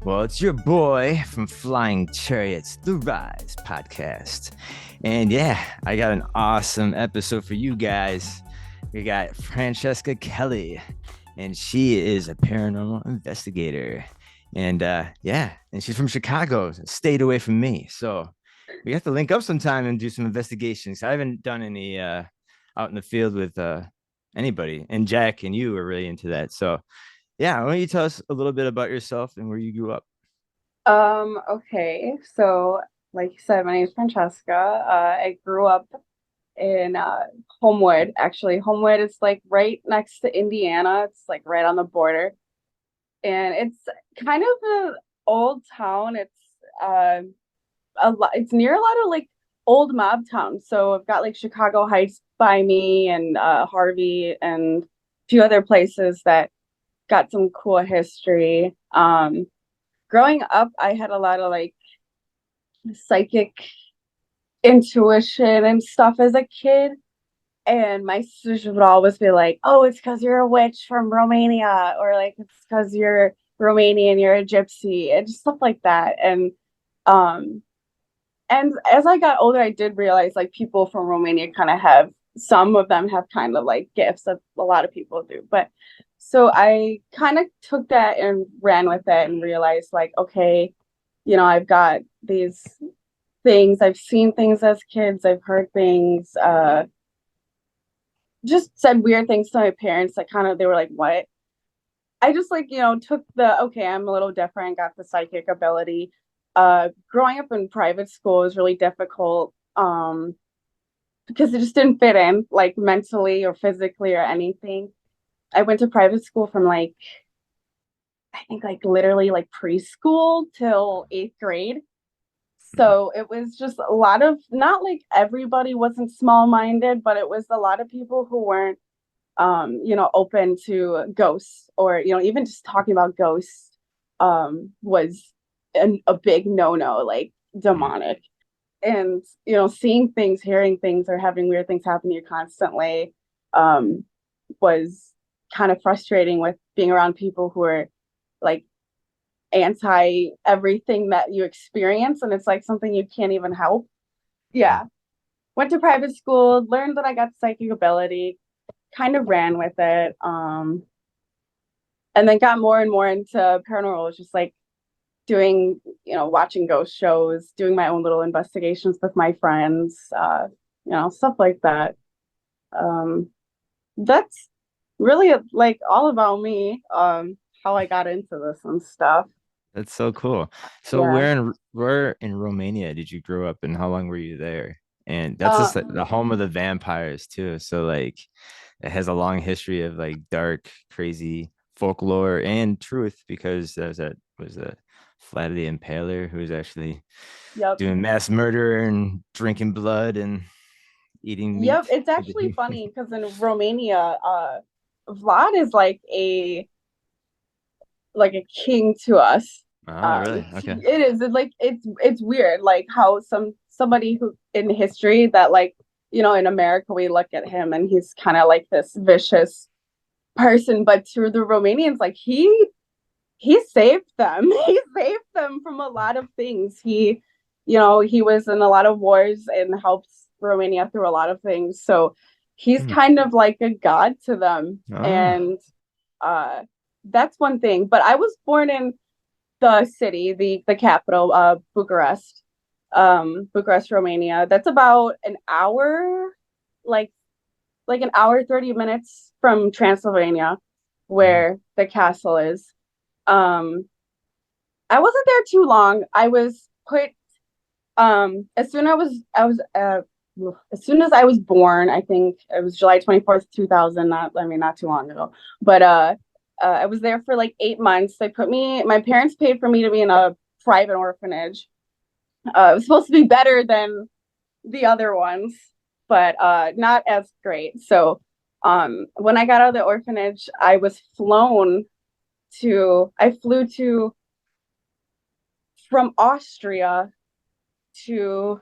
Well, it's your boy from Flying Chariots, The Rise podcast. And yeah, I got an awesome episode for you guys. We got Franchesca Kelly, and she is a paranormal investigator. And she's from Chicago, stayed away from me. So we have to link up sometime and do some investigations. I haven't done any out in the field with anybody. And Jack and you are really into that. So yeah, why don't you tell us a little bit about yourself and where you grew up? Okay. So, like you said, my name is Francesca. I grew up in Homewood. Actually, Homewood is like right next to Indiana. It's like right on the border. And it's kind of an old town. Uh it's near a lot of like old mob towns. So I've got like Chicago Heights by me and Harvey and a few other places that got some cool history. Growing up, I had a lot of like psychic intuition and stuff as a kid. And my sisters would always be like, oh, it's because you're a witch from Romania, or like it's because you're Romanian, you're a gypsy, and just stuff like that. Um and as I got older, I did realize like people from Romania kind of have some of them have kind of like gifts that a lot of people do. But so I kind of took that and ran with it and realized like, okay, I've got these things. I've seen things as kids. I've heard things. Just said weird things to my parents that kind of they were like, "What?" I just like took the okay. I'm a little different. Got the psychic ability. Growing up in private school was really difficult. Because it just didn't fit in like mentally or physically or anything. I went to private school from like I think like literally like preschool till eighth grade. So it was just a lot of not like everybody wasn't small minded, but it was a lot of people who weren't open to ghosts or even just talking about ghosts was a big no-no, like Mm. demonic. And seeing things, hearing things, or having weird things happen to you constantly um was kind of frustrating with being around people who are like anti everything that you experience and it's like something you can't even help. Yeah. Yeah. Went to private school, learned that I got psychic ability, kind of ran with it. And then got more and more into paranormal, just like doing, watching ghost shows, doing my own little investigations with my friends, stuff like that. Um, that's really like all about me, how I got into this and stuff. That's so cool. So Yeah. where in Romania did you grow up and how long were you there? And that's just like the Um, home of the vampires too. So like it has a long history of like dark, crazy folklore and truth because there's that was a Vlad the Impaler who was actually yep. doing mass murder and drinking blood and eating Yep. meat. It's actually funny because in Romania, Vlad is like a king to us. Oh, really? Okay. It is. It's like it's weird, like how somebody who in history that like in America we look at him and he's kind of like this vicious person, but to the Romanians, like he saved them. He saved them from a lot of things. He was in a lot of wars and helped Romania through a lot of things. So he's Hmm. kind of like a god to them. Oh. And uh that's one thing. But I was born in the city, the capital, Bucharest, Bucharest, Romania. That's about an hour, like an hour 30 minutes from Transylvania, Hmm. where the castle is. Um, I wasn't there too long. I was put as soon as soon as I was born. I think it was July 24th, 2000. Not too long ago, but I was there for like 8 months. My parents paid for me to be in a private orphanage. It was supposed to be better than the other ones, but not as great. So when I got out of the orphanage, I flew to from Austria to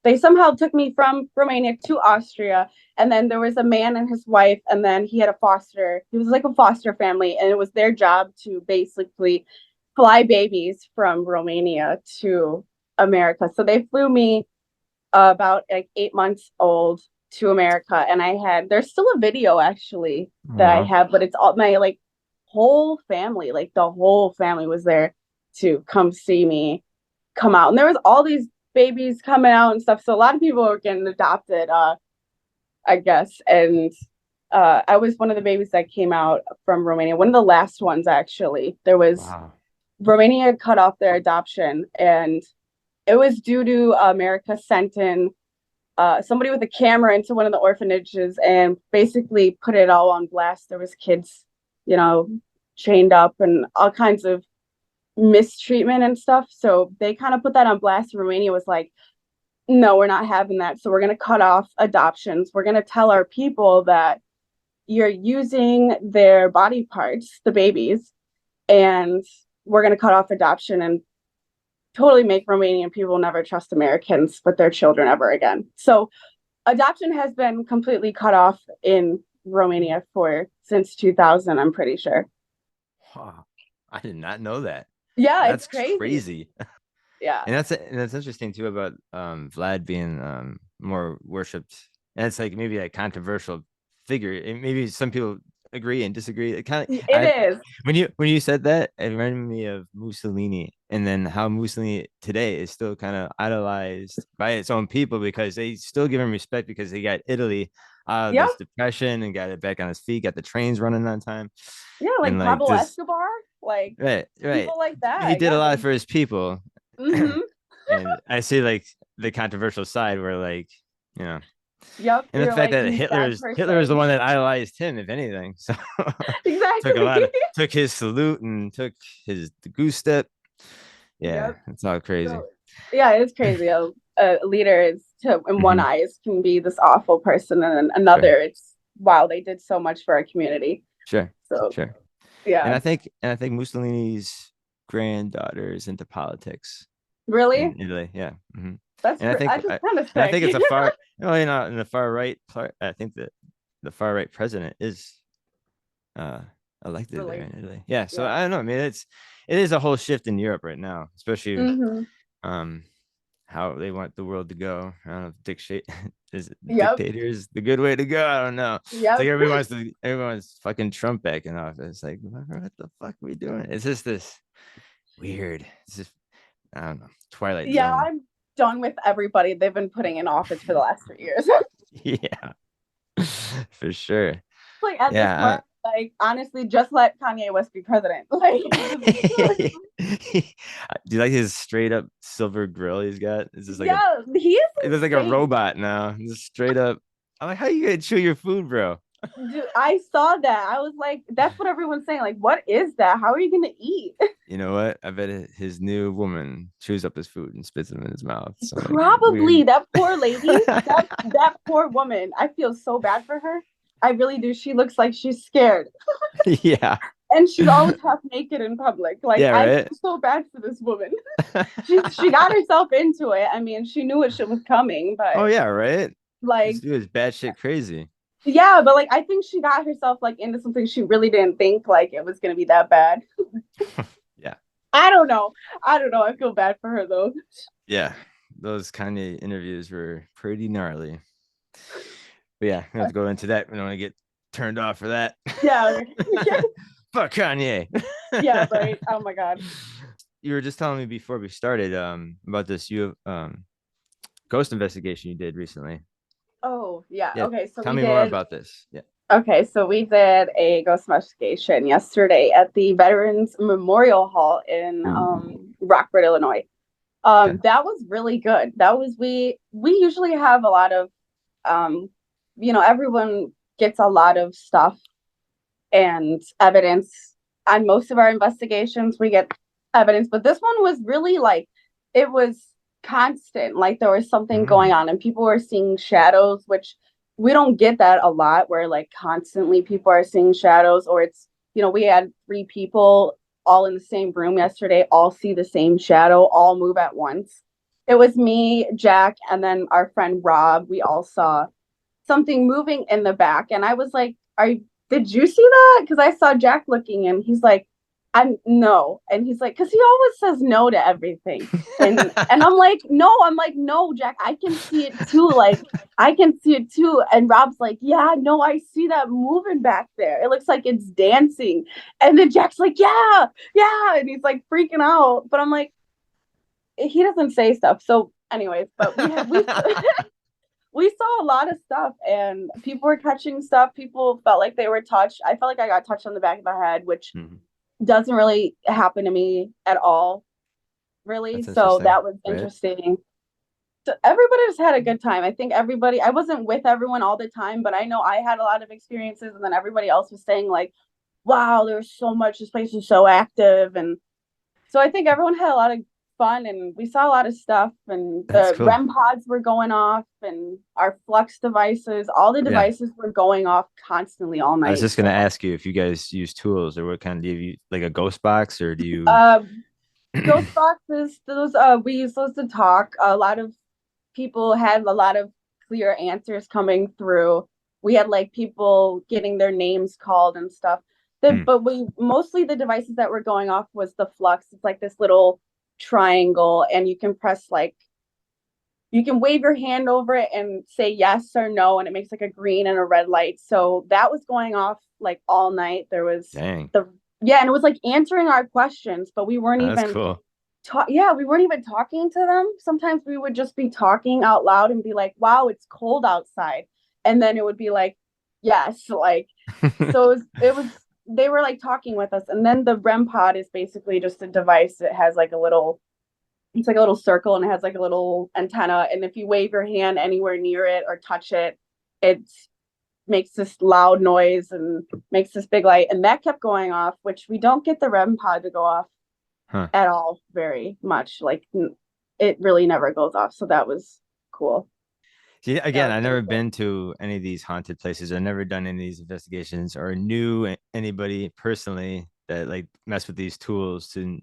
they somehow took me from Romania to Austria. And then there was a man and his wife, and then he was like a foster family, and it was their job to basically fly babies from Romania to America. So they flew me about like 8 months old to America, and there's still a video actually that I Oh, have, but it's all my like whole family, like the whole family was there to come see me come out, and there was all these babies coming out and stuff. So a lot of people were getting adopted, I guess, and I was one of the babies that came out from Romania, one of the last ones actually. There was wow. Romania had cut off their adoption, and it was due to America sent in somebody with a camera into one of the orphanages and basically put it all on blast. There was kids, you know, chained up and all kinds of mistreatment and stuff. So they kind of put that on blast. Romania was like, no, we're not having that. So we're going to cut off adoptions. We're going to tell our people that you're using their body parts, the babies, and we're going to cut off adoption and totally make Romanian people never trust Americans with their children ever again. So adoption has been completely cut off in Romania for since 2000, I'm pretty sure. Wow. I did not know that. Yeah, it's That's crazy. crazy. Yeah. And that's interesting too about Vlad being more worshipped. And it's like maybe a controversial figure. And maybe some people agree and disagree. It kind of It I is. when you said that, it reminded me of Mussolini, and then how Mussolini today is still kind of idolized by its own people because they still give him respect because he got Italy out of Yep. this depression and got it back on his feet, got the trains running on time, Yeah, and like like Pablo this. Escobar, like Right. people like He that. did a Yeah, lot they for his people. mm-hmm. And I see like the controversial side where like, you know, Yep, and the you're fact like that bad Hitler is the person. one that idolized him, if anything. So Exactly. took his salute and took the goose step. Yeah, Yep. it's all crazy. So yeah, it's crazy. A leader is to in one Hmm. eyes can be this awful person, and then Sure, another, it's wow, they did so much for our community. sure, So sure. yeah. And I think Mussolini's granddaughter is into politics in Really? Italy. Yeah. That's And I think I just kind of and I sick. think it's a far, you know, in the far right part. I think that the far right president is uh elected there Really? in Italy. Yeah, so Yeah. I don't know. I mean, it is a whole shift in Europe right now, especially Mm-hmm. um how they want the world to go. I don't know if is Yep. dictator is the good way to go. I don't know. It's like Yep. everyone's fucking Trump back in office. Like, what the fuck are we doing? It's just this weird. It's just I don't know. Twilight Yeah, Zone. I'm done with everybody they've been putting in office for the last 3 years. Yeah, for sure. Like at this Yeah. point, like honestly, just let Kanye West be president. Like just Do you like his straight up silver grill he's got? It's just like yeah, he is it looks like a insane. robot now. Just straight up. I'm like, how you gonna chew your food, bro? Dude, I saw that. I was like, that's what everyone's saying. Like, what is that? How are you gonna eat? You know what? I bet his new woman chews up his food and spits them in his mouth. So like Probably weird. that poor lady, that poor woman. I feel so bad for her. I really do. She looks like she's scared. Yeah. And she's always half naked in public. Like Yeah, I right. feel so bad for this woman. She got herself into it. I mean, she knew what shit was coming, Oh but yeah, right. This like dude is batshit crazy. yeah, but like I think she got herself like into something she really didn't think like it was gonna be that bad. Yeah. I don't know. I don't know. I feel bad for her though. Yeah. Those Kanye interviews were pretty gnarly. But yeah, we have to go into that. We don't want to get turned off for that. Yeah. Fuck Kanye. Yeah, right. Oh my God. You were just telling me before we started about this ghost investigation you did recently. Oh, yeah. Yeah, Okay, so tell we me more did about this. Yeah. a ghost investigation yesterday at the Veterans Memorial Hall in Ooh. Rockford, Illinois. Okay. That was really good. That was we usually have a lot of um, everyone gets a lot of stuff and evidence on most of our investigations. We get evidence, but this one was really like it was constant. Like there was something going Mm. on, and people were seeing shadows, which we don't get that a lot. Where like constantly people are seeing shadows, or it's we had three people all in the same room yesterday, all see the same shadow, all move at once. It was me, Jack, and then our friend Rob. We all saw something moving in the back, and I was like, "Are did you see that?" Because I saw Jack looking, and he's like, I'm no. And he's like, because he always says no to everything. And I'm like, no, Jack, I can see it too. Like, I can see it too. And Rob's like, yeah, no, I see that moving back there. It looks like it's dancing. And then Jack's like, yeah, yeah. And he's like freaking out. But I'm like, he doesn't say stuff. So, anyways, but we saw a lot of stuff and people were catching stuff. People felt like they were touched. I felt like I got touched on the back of the head, which Mhm. doesn't really happen to me at all, really. That's So interesting. that was Right. interesting. So everybody just had a good time. I think everybody, I wasn't with everyone all the time, but I know I had a lot of experiences. And then everybody else was saying, like, wow, there's so much, this place is so active. And so I think everyone had a lot of fun and we saw a lot of stuff. And That's the cool. REM pods were going off and our flux devices, all the Yeah. devices were going off constantly all I was night. just gonna So, ask you if you guys use tools or what kind do you like a ghost box or do you uh, ghost boxes, those we use those to talk. A lot of people had a lot of clear answers coming through. We had like people getting their names called and stuff. Hmm. But we mostly the devices that were going off was the flux. It's like this little triangle, and you can press like you can wave your hand over it and say yes or no, and it makes like a green and a red light. So that was going off like all night. There was Dang. the yeah, and it was like answering our questions, but we weren't That's even cool. yeah, we weren't even talking to them. Sometimes we would just be talking out loud and be like, wow, it's cold outside. And then it would be like, yes, like, so it was, they were like talking with us. And then the REM pod is basically just a device that has like a little, it's like a little circle and it has like a little antenna. And if you wave your hand anywhere near it or touch it, it makes this loud noise and makes this big light. And that kept going off, which we don't get the REM pod to go off Huh. at all very much. Like it really never goes off. So that was cool. See, That again, was I've pretty never cool. been to any of these haunted places. I've never done any of these investigations or knew anybody personally that like mess with these tools to,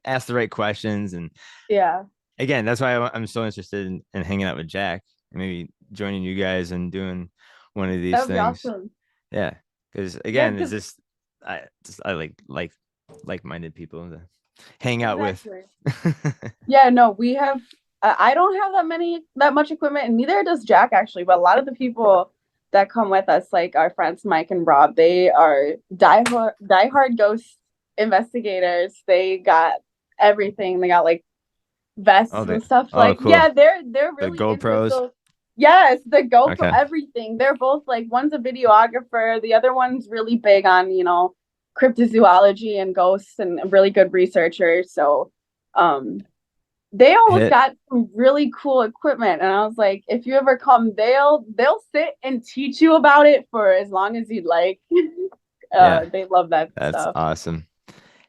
ask the right questions. And Yeah, again, that's why I'm so interested in hanging out with Jack and maybe joining you guys and doing one of that these would be things. awesome. Yeah. Because Yeah, again, it's because I like-minded people to hang out with. exactly. Yeah, no, we have. I don't have that much equipment, and neither does Jack actually. But a lot of the people that come with us, like our friends Mike and Rob, they are diehard ghost investigators. They got everything. They got like vests Oh, and stuff. oh, Like, cool. yeah, they're The really into GoPros. those. Yes, the GoPro, Okay. everything. They're both like one's a videographer, the other one's really big on, cryptozoology and ghosts and a really good researcher. So um they always Hit. got some really cool equipment. And I was like, if you ever come, they'll sit and teach you about it for as long as you'd like. Yeah, They love that that's stuff. awesome.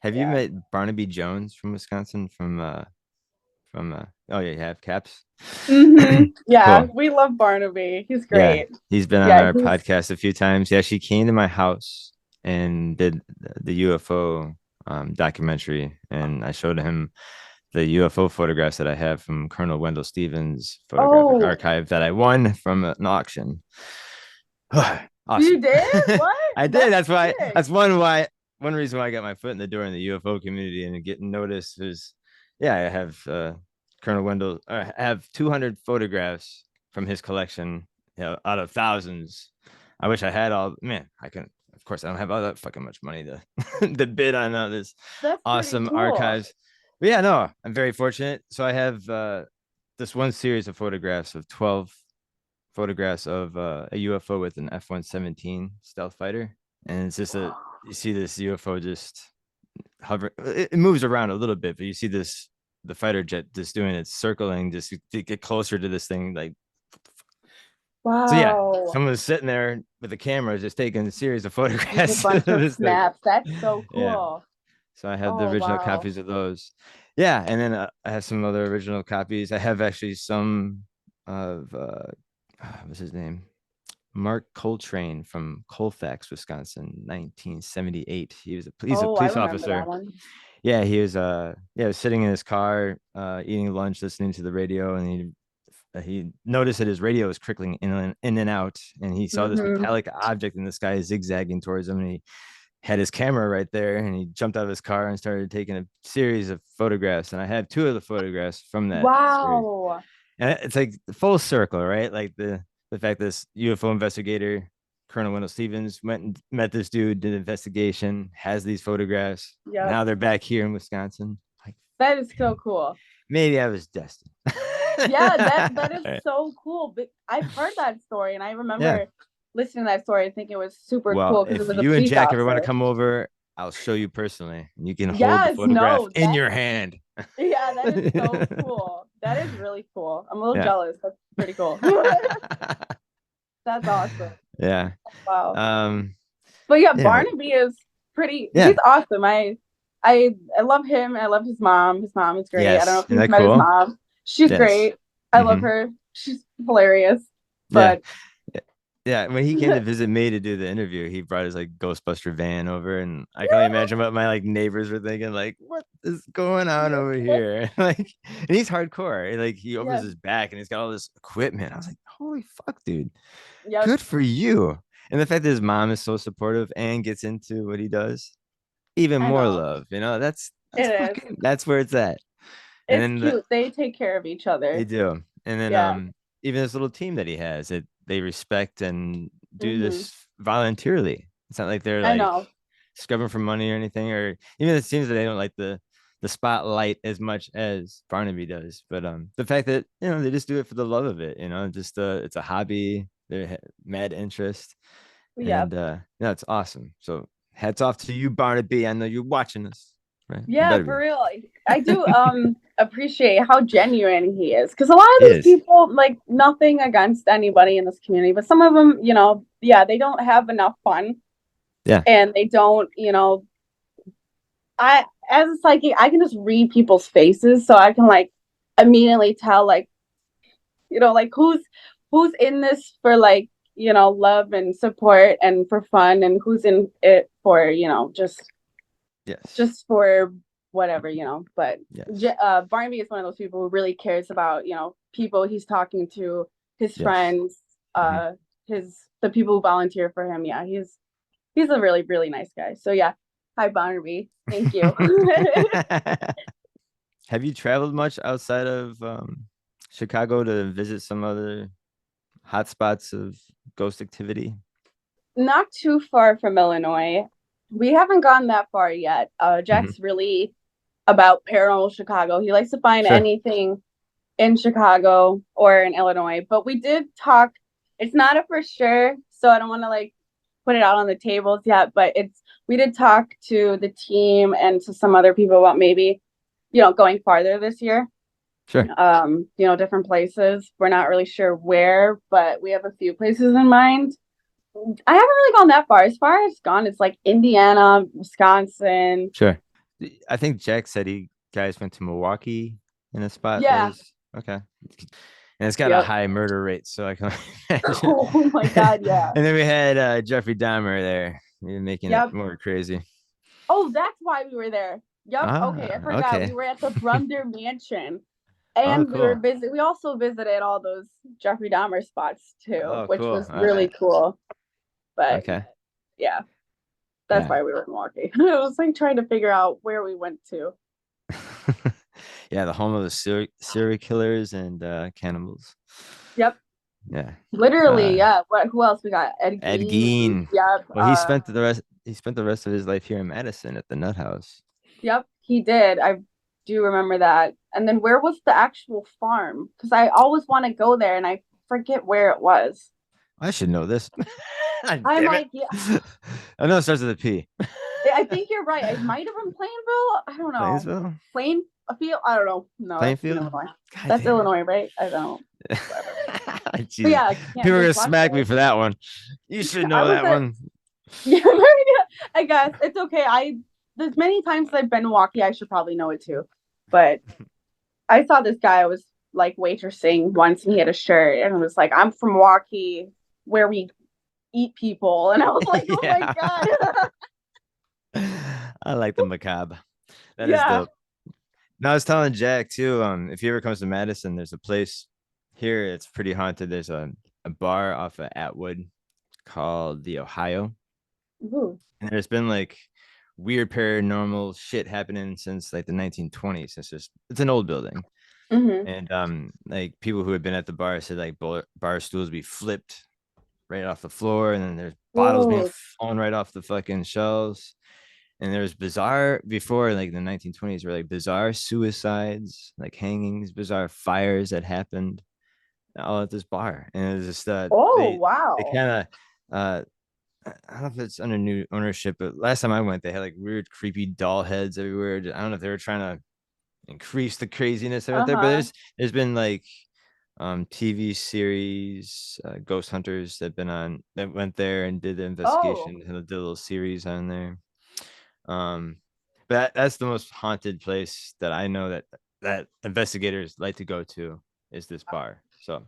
Have you Yeah. met Barnaby Jones from Wisconsin? From oh yeah, you have Caps. Yeah, Cool. we love Barnaby. He's Yeah, great. he's been on Yeah, our he's podcast a few times. He actually came to my house and did the UFO documentary, and I showed him the UFO photographs that I have from Colonel Wendell Stevens' photographic oh, archive that I won from an auction. you Awesome. did? What? I did. That's That's why. sick. One reason why I got my foot in the door in the UFO community and getting noticed is, yeah, I have Colonel Wendell. I have 200 photographs from his collection, out of thousands. I wish I had all. Man, I can. Of course, I don't have all that fucking much money to to bid on all this That's pretty awesome cool. archives. But yeah, no, I'm very fortunate. So I have this one series of photographs of 12 photographs of a UFO with an F-117 stealth fighter, and it's just you see this UFO just hover. It moves around a little bit, but you see the fighter jet just doing its circling just to get closer to this thing. Like, so yeah, Wow. someone was sitting there with a camera just taking a series of With a photographs of bunch of this thing. snaps. That's so Yeah, cool. so I have the Oh, original wow. copies of those. Yeah, and then I have some other original copies. I have actually some of what's his name? Mark Coltrane from Colfax, Wisconsin, 1978. He's a Oh, I police remember that officer. one. Yeah, he was was sitting in his car, eating lunch, listening to the radio, and he noticed that his radio was crickling in and out, and he saw this Hmm. metallic object in the sky zigzagging towards him, and he had his camera right there, and he jumped out of his car and started taking a series of photographs. And I have two of the photographs from that series. Wow. And it's like full circle, right? Like the fact this UFO investigator, Colonel Wendell Stevens, went and met this dude, did an investigation, has these photographs. Yep. Now they're back here in Wisconsin. Like, That is so cool. maybe I was destined. Yeah, that is so cool. But I've heard that story, and I Yeah. remember listening to that story. I think it was super Well, cool because it if was a you and police Jack ever want to officer. come over, I'll show you personally. And you can hold the Yes, photograph no, in your hand. yeah, that is so cool. That is really cool. I'm a little Yeah. jealous. That's pretty cool. That's awesome. Yeah. Wow. Um, But yeah, yeah. Barnaby is pretty. Yeah. He's awesome. I love him. I love his mom. His mom is great. I don't know Yes. if Isn't you've that met his cool? mom. She's Yes. great. I love Mm-hmm. her. She's hilarious. Yeah. But Yeah, when he came to visit me to do the interview, he brought his like Ghostbuster van over, and I can only imagine what my like neighbors were thinking, like, what is going on over here? Like, and he's hardcore. Like, he opens yeah, his back and he's got all this equipment. I was like, holy fuck, dude, yep, good for you. And the fact that his mom is so supportive and gets into what he does, even I more know. love. You know, that's It is. fucking that's where it's at. And It's then cute. They take care of each they other. do. And then Yeah. even this little team that he has, it they respect and do Hmm. this voluntarily. It's not like they're I like know. scrubbing for money or anything, or even it seems that they don't like the spotlight as much as Barnaby does. But the fact that they just do it for the love of it, just it's a hobby, they're mad interest, Yeah. and it's awesome. So hats off to you, Barnaby. I know you're watching this, right? You Yeah, better for be. real. I do appreciate how genuine he is because a lot of He these is. people, like nothing against anybody in this community, but some of them, yeah, they don't have enough fun Yeah. and they don't, I as a psychic, I can just read people's faces so I can like immediately tell like, like who's in this for like, love and support and for fun and who's in it for, Yes. just for whatever, but Yes. Barnaby is one of those people who really cares about, people he's talking to, his Yes. friends, Mhm. the people who volunteer for him. Yeah, he's a really, really nice guy. So yeah. Hi Barnaby. Thank you. Have you traveled much outside of Chicago to visit some other hotspots of ghost activity? Not too far from Illinois. We haven't gone that far yet. Hmm. Jack's really about paranormal Chicago. He likes to find Sure. anything in Chicago or in Illinois. But we did talk. It's not a for sure, so I don't want to like put it out on the tables yet. But we did talk to the team and to some other people about maybe, going farther this year. Sure. Different places. We're not really sure where, but we have a few places in mind. I haven't really gone that far. As far as gone, it's like Indiana, Wisconsin. Sure. I think Jack said he guys went to Milwaukee in a spot that Yeah. was okay. And it's got a Yep. high murder rate, so I can imagine. Oh my God. Yeah. And then we had Jeffrey Dahmer there. You're making it Yep. more crazy. Oh, that's why we were there. Yep. Okay, I Ah, forgot. We okay. were at the Brumder Mansion, Oh, and cool. We also visited all those Jeffrey Dahmer spots too, Oh, which cool. was All really right. cool. But Okay. yeah, that's Yeah. why we were in Milwaukee. I was like trying to figure out where we went to. Yeah, the home of the serial killers and cannibals. Yep. Yeah. Literally, Uh, yeah. Who else we got? Ed Ed Gein. Gein. Yep. Well, he spent the rest of his life here in Madison at the Nut House. Yep, he did. I do remember that. And then where was the actual farm? Because I always want to go there and I forget where it was. I should know this. I'm Damn it. like, yeah, I know it starts with a P. I think you're right. It might have been Plainville. I don't know. Plainsville? Plainfield? I don't know. No, that's in Plainfield? Illinois. God That's damn it. Illinois, right? I don't. Whatever. But Jesus. yeah, People are gonna Kansas, smack me Washington. for that one. You should I know was that at, one. yeah, I guess it's okay. There's many times I've been to Milwaukee, I should probably know it too. But I saw this guy I was like waitressing once and he had a shirt and it was like, I'm from Milwaukee where we eat people. And I was like, oh my Yeah. God. I like the macabre. That is Yeah. dope. No, I was telling Jack too. If he ever comes to Madison, there's a place here. It's pretty haunted. There's a bar off of Atwood called the Ohio. Ooh. And there's been like weird paranormal shit happening since like the 1920s. It's an old building. Hmm. And like people who had been at the bar said like bar stools be flipped right off the floor, and then there's bottles being Whoa. flown right off the fucking shelves. And there's bizarre before like the 1920s were like bizarre suicides, like hangings, bizarre fires that happened all at this bar. And it was just Oh, they wow. kind of I don't know if it's under new ownership, but last time I went, they had like weird, creepy doll heads everywhere. I don't know if they were trying to increase the craziness out there, but Uh-huh. there's been like TV series, Ghost Hunters that been on that went there and did the Oh. investigation and did a little series on there. Um, but that's the most haunted place that I know that investigators like to go to is this bar. So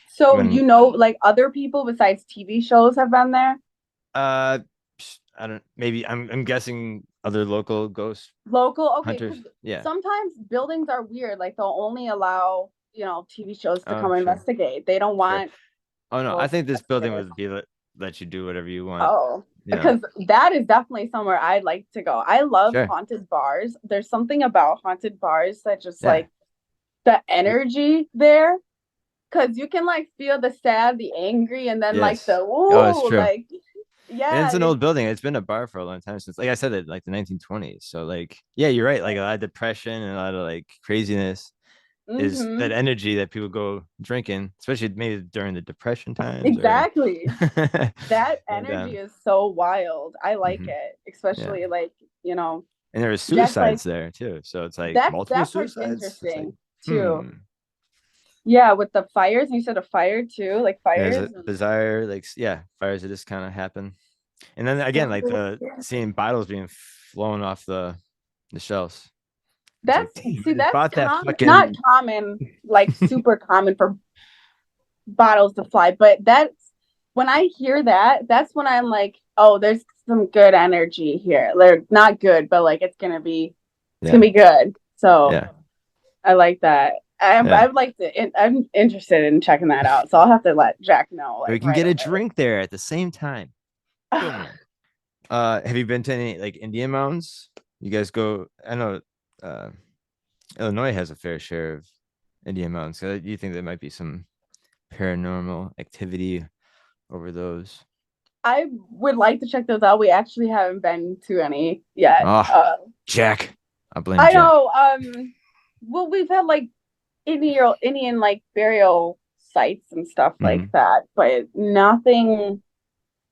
So, when like other people besides TV shows have been there? uh I don't maybe I'm guessing other local ghost Local? Okay, hunters. because Yeah, sometimes buildings are weird. Like they'll only allow, TV shows to oh come sure, investigate. They don't sure. want Oh no, I ghost think this building investigators. would be let you do whatever you want. Oh, You know, because that is definitely somewhere I'd like to go. I love sure. haunted bars. There's something about haunted bars that just Yeah. like the energy there, because you can like feel the sad, the angry, and then like Yes. the Oh, it's woo, true. like And yeah, it's an old building. It's been a bar for a long time since, like I said, it like the 1920s. So, like, yeah, you're right. Like a lot of depression and a lot of like craziness is mm-hmm, that energy that people go drinking, especially maybe during the depression times or, exactly. That and energy is so wild. I like mhm, it, yeah. especially like, And there was Jack, like suicides there too. So it's like that multiple that part's suicides. It's like, interesting too. hmm. Yeah, with the fires, you said a fire too, like There's fires a and bizarre, like, yeah, fires that just kind of happen. And then again, like oh, the yeah. seeing bottles being flown off the shelves. It's like, That's damn, I see, just that's bought that common, not fucking. common, like super common for bottles to fly, but that's when I hear that, that's when I'm like, oh, there's some good energy here. They're not good, but like it's gonna Yeah, be good. So yeah, I like that. yeah. I'm interested in checking that out. So I'll have to let Jack know We like can right get a away. drink there at the same time. Boom. Have you been to any like Indian mountains? You guys go? I know uh Illinois has a fair share of Indian mountains. So do you think there might be some paranormal activity over those? I would like to check those out. We actually haven't been to any yet. Oh, Jack. I blame I Jack. know. Well, we've had like Indian like burial sites and stuff like Hmm. that, but nothing.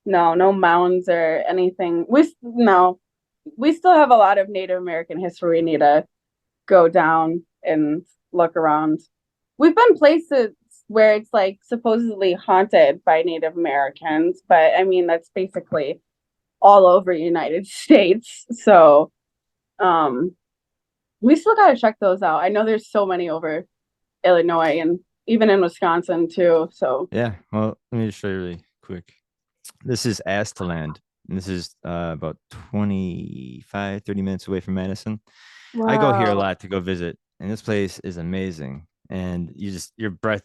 No, no mounds or anything. No, we still have a lot of Native American history we need to go down and look around. We've been places where it's like supposedly haunted by Native Americans, but I mean that's basically all over United States. So um we still gotta check those out. I know there's so many over Illinois and even in Wisconsin too. So Yeah. Well, let me just show you really quick. This is Astaland. And this is about 25, 30 minutes away from Madison. I go here a wow. lot to go visit, and this place is amazing. And your breath.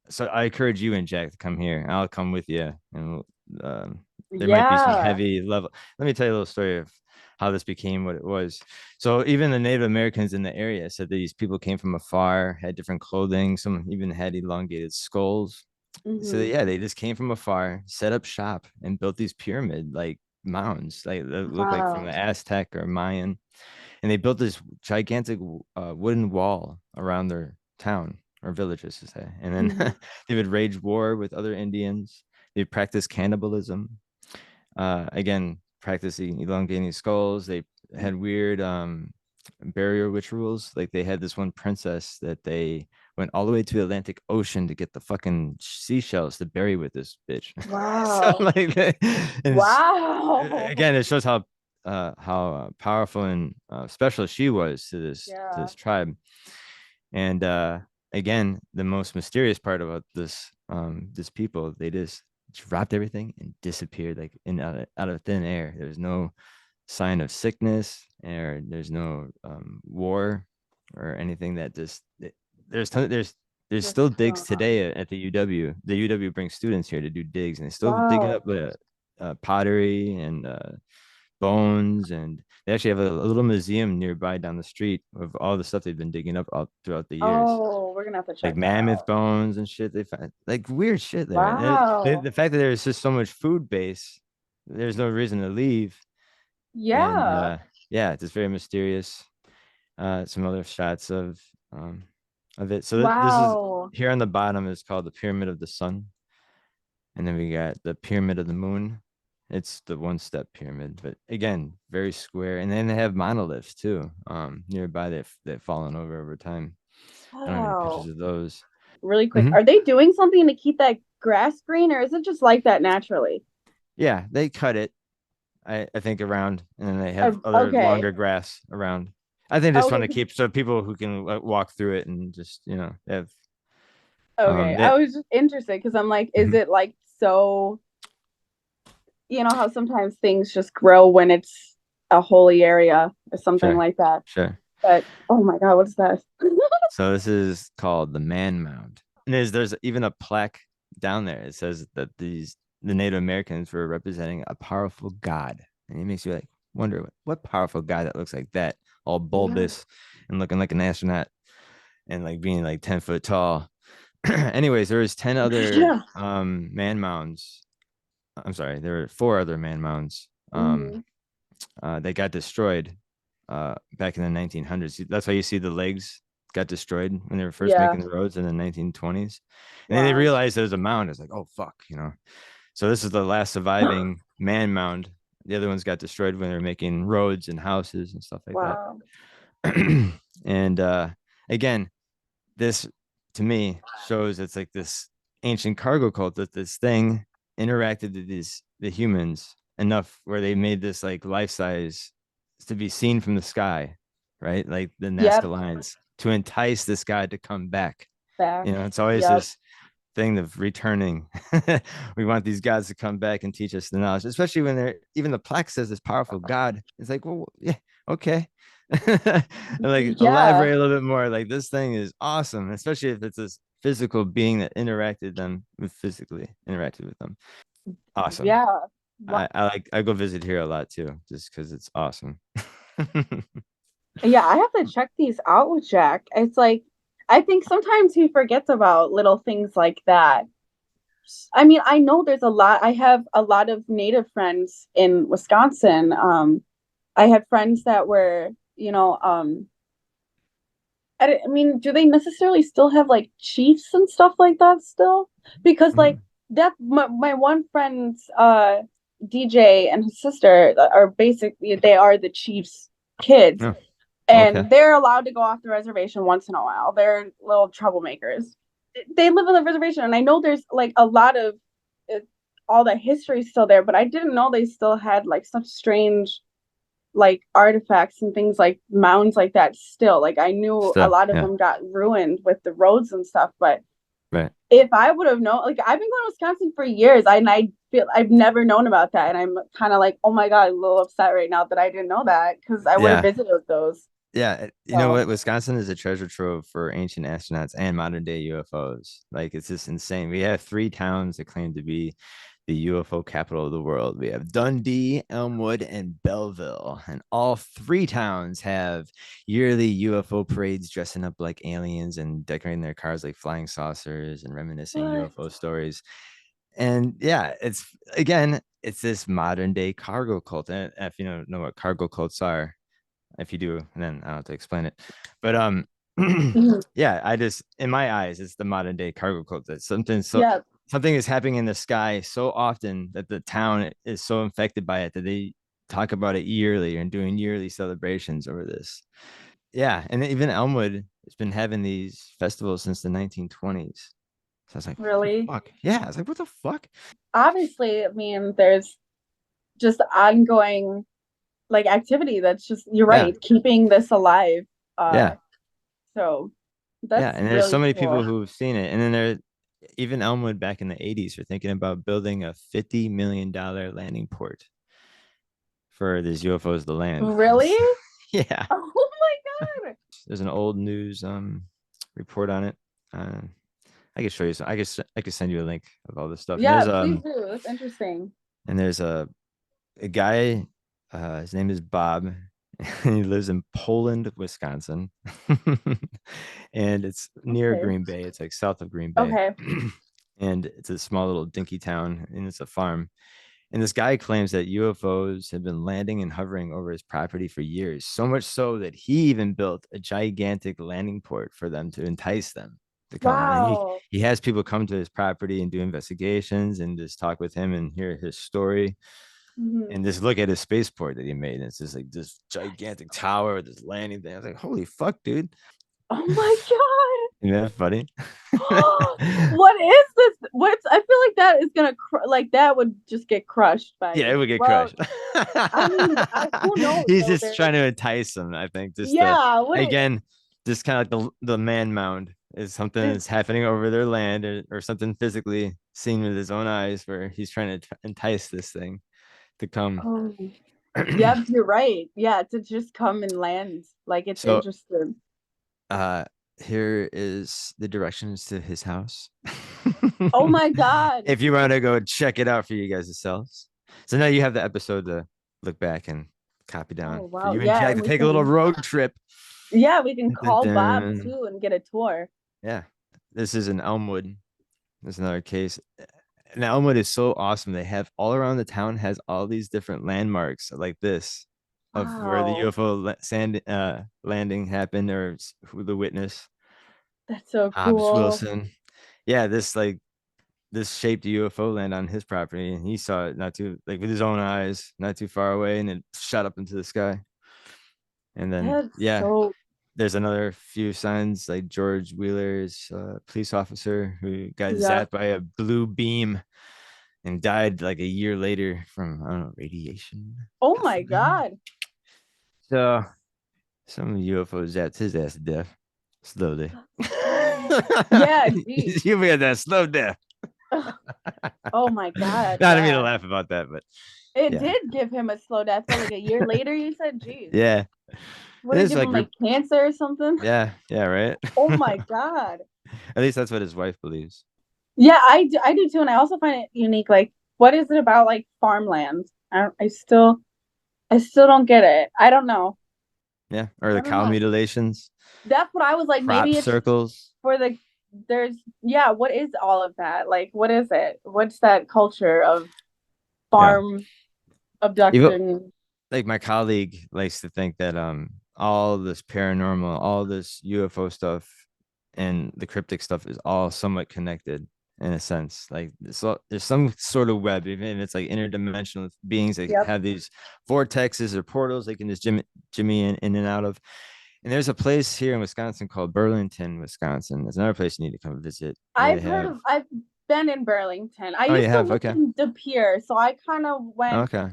So I encourage you and Jack to come here. I'll come with you, and there might be some Yeah. heavy level. Let me tell you a little story of how this became what it was. So even the Native Americans in the area said these people came from afar, had different clothing. Some even had elongated skulls. So Hmm. yeah, they just came from afar, set up shop, and built these pyramid like mounds, like that look like from Wow. the Aztec or Mayan, and they built this gigantic wooden wall around their town or villages to say, and then Hmm. they would wage war with other Indians. They'd practice cannibalism, again practicing elongating skulls. They had weird burial rituals. Like they had this one princess that they went all the way to the Atlantic Ocean to get the fucking seashells to bury with this bitch. So Wow. like, and Wow. again, it shows how powerful and special she was to Yeah. this tribe. And again, the most mysterious part about this people, they just dropped everything and disappeared like out of thin air. There's no sign of sickness, or there's no war or anything that just there's still What's digs going on? today at the UW. The UW brings students here to do digs, and they still digging Wow. up pottery and bones, and they actually have a little museum nearby down the street of all the stuff they've been digging up all throughout the years, Oh, we're gonna have to like check that mammoth out. bones and shit. They find like weird shit there. And Wow. the fact that there's just so much food base, there's no reason to leave. And Yeah. yeah, it's just very mysterious. Some other shots um of it. So this is Wow. here on the bottom is called the Pyramid of the Sun, and then we got the Pyramid of the Moon. It's the one step pyramid, but again, very square. And then they have monoliths too, nearby that fallen over time. I don't have any pictures Wow. of those. Really quick. Mhm. Are they doing something to keep that grass green, or is it just like that naturally? Yeah, they cut it, I think, around, and then they have other Okay. longer grass around. I think they just want Okay. to keep so people who can walk through it and just have Okay. I that. was just interested because I'm like, is Mhm. it like so, how sometimes things just grow when it's a holy area or something Sure, like that. sure. But oh my God, what's that? So this is called the Man Mound. And there's even a plaque down there. It says that the Native Americans were representing a powerful god. And it makes you like wonder what powerful god that looks like that, all Yeah. bulbous and looking like an astronaut and like being like 10 foot tall. Anyways, there was 10 other Yeah. man mounds. I'm sorry, there were four other man mounds. Hmm. They got destroyed back in the 1900s. That's why you see the legs got destroyed when they were first Yeah. making the roads in the 1920s. And then they Wow. realized there was a mound. It's like, oh fuck. So this is the last surviving man mound. The other ones got destroyed when they were making roads and houses and stuff like that. Wow. And again, this to me shows it's like this ancient cargo cult, that this thing interacted with the humans enough where they made this like life size to be seen from the sky, right? Like the Nazca Yep. lines to entice this guy to come back. Back. It's always Yep. this thing of returning. We want these gods to come back and teach us the knowledge, especially when they're even the plaque says this powerful God. It's like, well, yeah, okay. And like Yeah. elaborate a little bit more. Like this thing is awesome, especially if it's this physical being that physically interacted with them. Awesome. Yeah. I go visit here a lot too, just because it's awesome. Yeah, I have to check these out with Jack. It's like I think sometimes he forgets about little things like that. I mean, I know there's a lot. I have a lot of native friends in Wisconsin. I had friends that were, I mean, do they necessarily still have like chiefs and stuff like that still? Because like Mhm. that, my one friend's DJ and his sister are basically they are the chief's kids, Oh, okay. and they're allowed to go off the reservation once in a while. They're little troublemakers. They live on the reservation, and I know there's like a lot of uh, all the history still there, but I didn't know they still had like such strange like artifacts and things like mounds like that still. Like I knew a Still, lot of yeah, them got ruined with the roads and stuff, but right. if I would have known, like I've been going to Wisconsin for years, and I feel I've never known about that, and I'm kind of like, oh my God, a little upset right now that I didn't know that because I would have Yeah. visited those. Yeah, you know So what? Wisconsin is a treasure trove for ancient astronauts and modern day UFOs. Like it's just insane. We have three towns that claim to be the UFO capital of the world. We have Dundee, Elmwood, and Belleville. And all three towns have yearly UFO parades dressing up like aliens and decorating their cars like flying saucers and reminiscing what? UFO stories. And yeah, it's this modern day cargo cult. And if you don't know what cargo cults are, if you do, then I don't have to explain it. But Mhm. yeah, I just in my eyes, it's the modern day cargo cult. That Yeah, something is happening in the sky so often that the town is so infected by it that they talk about it yearly and doing yearly celebrations over this. Yeah, and even Elmwood has been having these festivals since the 1920s. So I was like, what the really. fuck? Yeah, I was like, what the fuck? Obviously, I mean, there's just ongoing like activity that's just you're Yeah, right, keeping this alive. Uh, yeah. so Yeah, that's and there's so really many cool. people who've seen it. And then even Elmwood back in the 80s are thinking about building a $50 million landing port for these UFOs to land. Really? Yeah. Oh my God. There's an old news report on it. I could show you some. I could send you a link of all this stuff. And Yeah, please do. That's interesting. And there's a guy, his name is Bob, and he lives in Poland, Wisconsin. And it's near Okay. Green Bay. It's like south of Green Bay. Okay. And it's a small little dinky town, and it's a farm. And this guy claims that UFOs have been landing and hovering over his property for years, so much so that he even built a gigantic landing port for them to entice them to come. And Wow. he has people come to his property and do investigations and just talk with him and hear his story Mhm. and just look at his spaceport that he made. And it's just like this gigantic tower with this landing thing. I was like, holy fuck, dude. Oh my God. Isn't that funny? What is this? What's I feel like that is gonna like that would just get crushed Yeah, it by would get well, crushed. I mean, who knows He's though? just There's trying to entice them, I think. Just to yeah, what again, just kind of like the man mound is something is that's happening over their land or something physically seen with his own eyes where he's trying to entice this thing to come. oh yeah, you're right. Yeah, to just come and land. Like it's So interesting. uh here is the directions to his house. Oh my God. If you want to go check it out for you guys yourselves. So now you have the episode to look back and copy Oh down for wow. you and Yeah, Jack and to take a little road trip. we can Dun, dun, call Bob dun. too and get a tour. Yeah, this is in Elmwood. There's another case. And Elmwood is so awesome. They have all around the town has all these different landmarks like this of where the Wow. UFO landing happened or who the witness, That's so Hobbs cool. Wilson. Yeah, this shaped a UFO land on his property, and he saw it not too like with his own eyes, not too far away, and it shot up into the sky. And then That's yeah, so there's another few signs like George Wheeler's police officer who got yeah. zapped by a blue beam and died like a year later from I don't know radiation. Oh God my forbid. God. So some UFO zapped his ass to death slowly. Yeah, geez. You had that slow death. Oh my God. Not me to Yeah. laugh about that, but It yeah, did give him a slow death, but like a year later, you said, geez. yeah. What did it It's give like him, like cancer or something? yeah, yeah, right. Oh my God. At least that's what his wife believes. Yeah, I do too. And I also find it unique. Like, what is it about like farmland? I still don't get it. I don't know. Yeah, or the I don't cow know. mutilations, That's what I was like. crop Maybe it's circles. for there's, yeah, what is all of that? Like, what is it? What's that culture of Yeah, farm even abduction? like my colleague likes to think that all this paranormal, all this UFO stuff, and the cryptic stuff is all somewhat connected in a sense. Like there's some sort of web, even if it's like interdimensional beings that Yep. have these vortexes or portals they can just jimmy in and out of. And there's a place here in Wisconsin called Burlington, Wisconsin. There's another place you need to come visit where they have. I've been in Burlington. I Oh, you used to have? live Okay. in De Pere, so I kind of went Okay.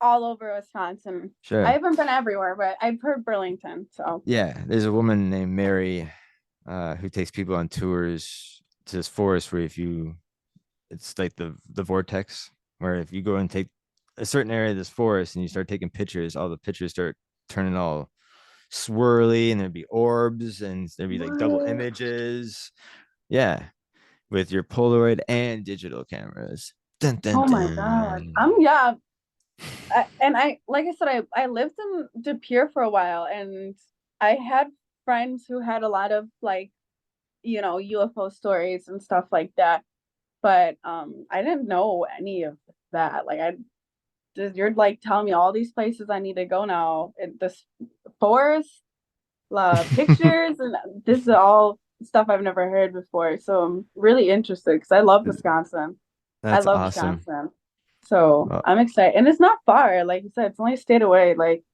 all over Wisconsin. I Sure. haven't been everywhere, but I've heard Burlington. So, Yeah. There's a woman named Mary who takes people on tours to this forest where if you it's like the vortex where if you go and take a certain area of this forest and you start taking pictures, all the pictures start turning all swirly and there'd be orbs and there'd be like double what? images. Yeah, with your Polaroid and digital cameras. Dun dun Oh my God. dun. Yeah. And I, like I said, I lived in De Pere for a while, and I had friends who had a lot of like, UFO stories and stuff like that. But I didn't know any of that. Like you're like telling me all these places I need to go now. This forest, pictures, and this is all stuff I've never heard before. So I'm really interested because I love Wisconsin. I That's love awesome. Wisconsin. So Well, I'm excited. And it's not far. Like you said, it's only a state away. Like,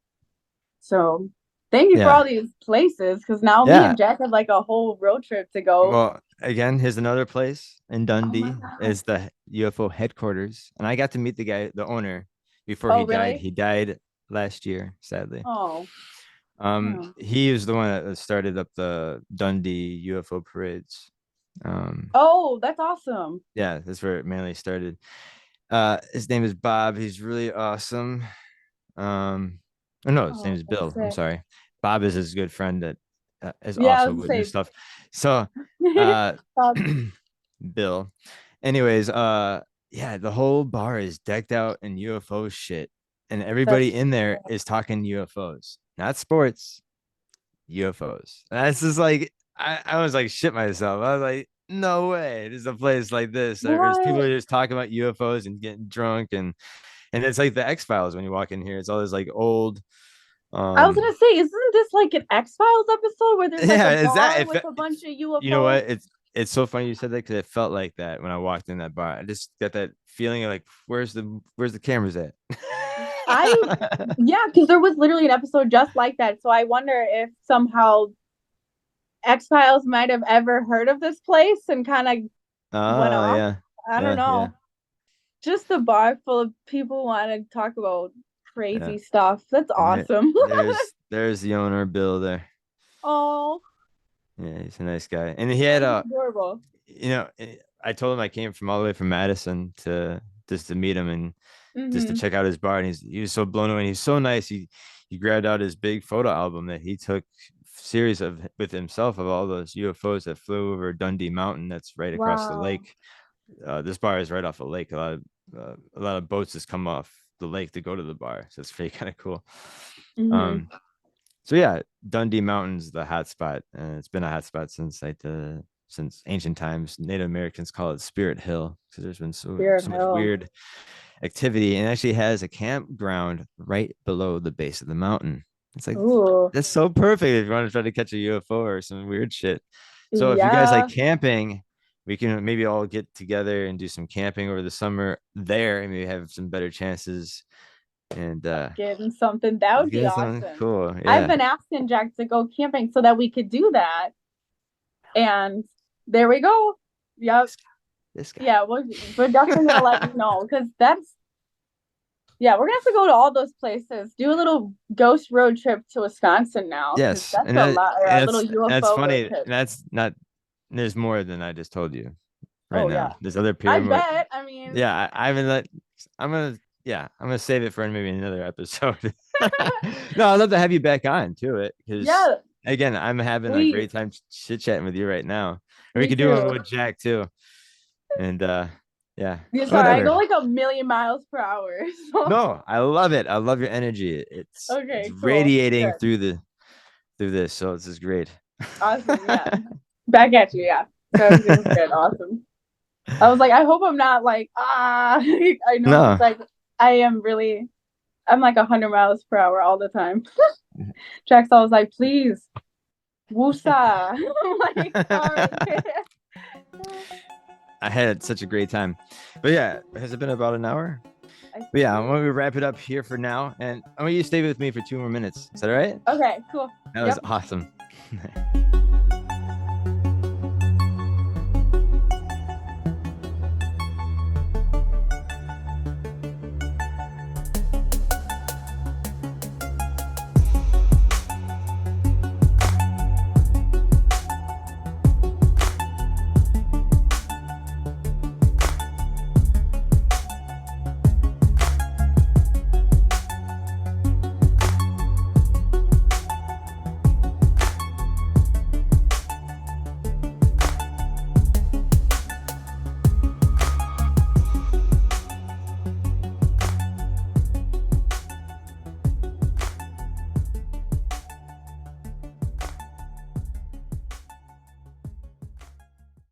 so thank you for all yeah. these places because now me Yeah. and Jack have like a whole road trip to go. Well, again, here's another place in Oh my Dundee God. is the UFO headquarters. And I got to meet the guy, the owner, before he Oh, died. really? He died last year, sadly. Oh, yeah. He was the one that started up the Dundee UFO parades. Um, Oh, that's awesome. yeah, that's where it mainly started. His name is Bob. He's really awesome. Oh no, his name Oh, is that's Bill. I'm sick. sorry. Bob is his good friend that has Yeah, I also was gonna witnessed say, stuff. So, uh, Bob. Bill. Anyways, yeah, the whole bar is decked out in UFO shit, and That's everybody in there is talking UFOs, not sports, UFOs. And that's just like I was like shit myself. I was like, no way, there's a place like this. There's people what are just talking about UFOs and getting drunk, and it's like the X Files when you walk in here. It's all this like old, I was um, gonna say, isn't this like an X-Files episode where there's like a yeah, is that bar if with a bunch of you know UFOs? what it's so funny you said that because it felt like that when I walked in that bar. I just got that feeling of like, where's the cameras at? I Yeah, because there was literally an episode just like that. So I wonder if somehow X-Files might have ever heard of this place and kind of went Oh off. yeah, I don't yeah, know. Just a bar full of people want to talk about yeah. crazy stuff. That's And awesome. there's the owner, Bill. There, Oh, yeah, he's a nice guy, and he had that's a, adorable. I told him I came from all the way from Madison to just to meet him and just to Mm-hmm. check out his bar, and he was so blown away. And he's so nice. He grabbed out his big photo album that he took series of with himself of all those UFOs that flew over Dundee Mountain. That's right across the Wow. lake. This bar is right off a lake. A lot of boats just come off the lake to go to the bar, so it's pretty kind of cool. Mm-hmm. Um, so yeah, Dundee Mountain's the hot spot, and it's been a hot spot since like the since ancient times. Native Americans call it Spirit Hill because there's been Spirit so much Hill. weird activity, and actually has a campground right below the base of the mountain. It's like Ooh. that's so perfect if you want to try to catch a UFO or some weird shit. So if you guys like Yeah. camping, we can maybe all get together and do some camping over the summer there, and maybe have some better chances. And Getting something. That would be get something awesome. cool. I've Yeah, been asking Jack to go camping so that we could do that. And there we go. Yep. this guy, this guy. Yeah, we're definitely gonna let you know because that's yeah, we're gonna have to go to all those places. Do a little ghost road trip to Wisconsin now because Yes, that's a lot. Or a little that's UFO road funny. And trip. that's not. There's more than I just told you right Oh yeah, now. There's other I pyramid. bet. I mean, Yeah, I haven't let. I'm gonna. Yeah, I'm gonna save it for maybe another episode. No, I'd love to have you back on to it because yeah, again, I'm having a please. great time chit chatting with you right now. Or we Me could do one too. with Jack too. And yeah, Yeah, sorry, I whatever. go like a million miles per hour. So No, I love it. I love your energy. It's okay, cool, radiating good, through this. So this is great. awesome. Yeah, back at you. Yeah, so everything's good. Awesome. I was like, I hope I'm not like I know he's No. like I am really I'm like 100 miles per hour all the time. Jack's always like, please, woosah. I'm like, sorry. I had such a great time. But yeah, has it been about an hour? I But yeah, I'm think. going to wrap it up here for now. And I want you to stay with me for 2 more minutes. Is that all right? Okay, cool. That was Yep. awesome.